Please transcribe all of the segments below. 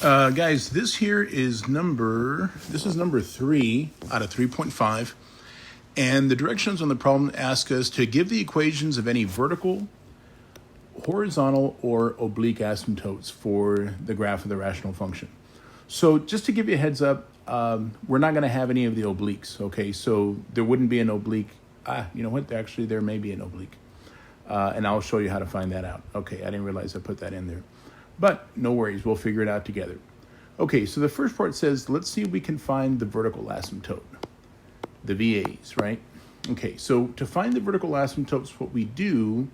Guys, this is number 3 out of 3.5. And the directions on the problem ask us to give the equations of any vertical, horizontal, or oblique asymptotes for the graph of the rational function. So just to give you a heads up, we're not going to have any of the obliques, okay? So there wouldn't be an oblique. You know what? Actually, there may be an oblique. And I'll show you how to find that out. Okay, I didn't realize I put that in there. But no worries, we'll figure it out together. Okay, so the first part says, let's see if we can find the vertical asymptote, the VAs, right? Okay, so to find the vertical asymptotes, what we do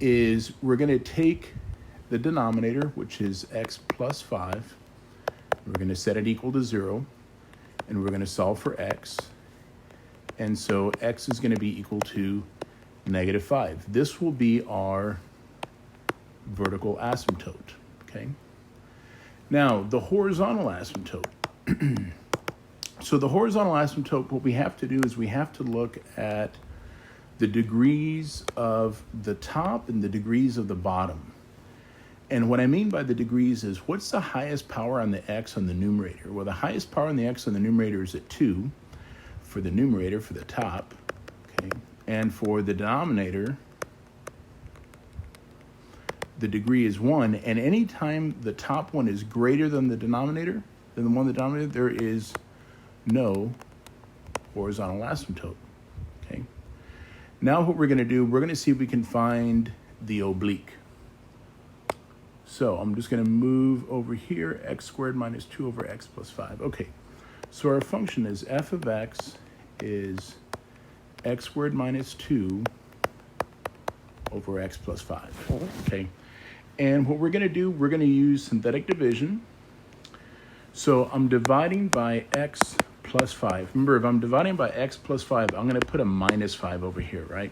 is we're going to take the denominator, which is x plus 5. We're going to set it equal to 0, and we're going to solve for x. And so x is going to be equal to negative 5. This will be our vertical asymptote, okay? Now, the horizontal asymptote. So the horizontal asymptote, what we have to do is we have to look at the degrees of the top and the degrees of the bottom. And what I mean by the degrees is what's the highest power on the x on the numerator? Well, the highest power on the x on the numerator is at 2 for the numerator, for the top, okay? And for the denominator, the degree is 1, and anytime the top one is greater than the denominator, there is no horizontal asymptote, okay? Now what we're going to do, we're going to see if we can find the oblique. So I'm just going to move over here, x squared minus 2 over x plus 5. Okay, so our function is f of x is x squared minus 2 over x plus 5, okay? And what we're going to do, we're going to use synthetic division. So I'm dividing by x plus 5. Remember, if I'm dividing by x plus 5, I'm going to put a minus 5 over here, right?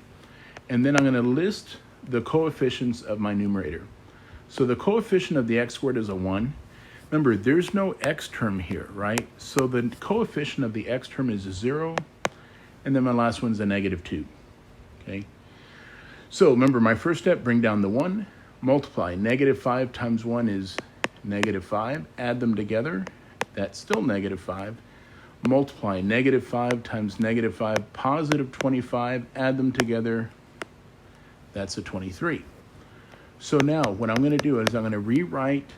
And then I'm going to list the coefficients of my numerator. So the coefficient of the x squared is a 1. Remember, there's no x term here, right? So the coefficient of the x term is a 0. And then my last one's a negative 2, okay? So remember, my first step, bring down the 1. Multiply. Negative 5 times 1 is negative 5. Add them together. That's still negative 5. Multiply. Negative 5 times negative 5, positive 25. Add them together. That's a 23. So now what I'm going to do is I'm going to rewrite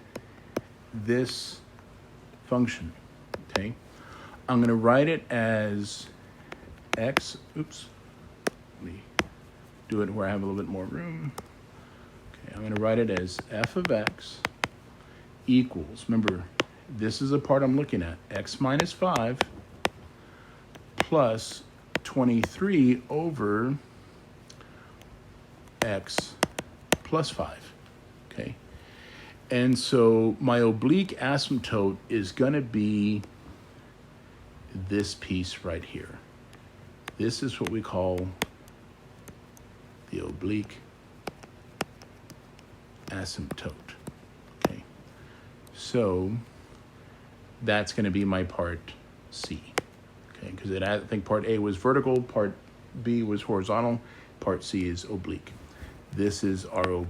this function. Okay. I'm going to write it as x. Oops. Let me do it where I have a little bit more room. I'm going to write it as f of x equals, remember, this is the part I'm looking at, x minus 5 plus 23 over x plus 5, okay? And so my oblique asymptote is going to be this piece right here. This is what we call the oblique asymptote, okay? So that's going to be my part C, okay? Because I think part A was vertical, part B was horizontal, part C is oblique. This is our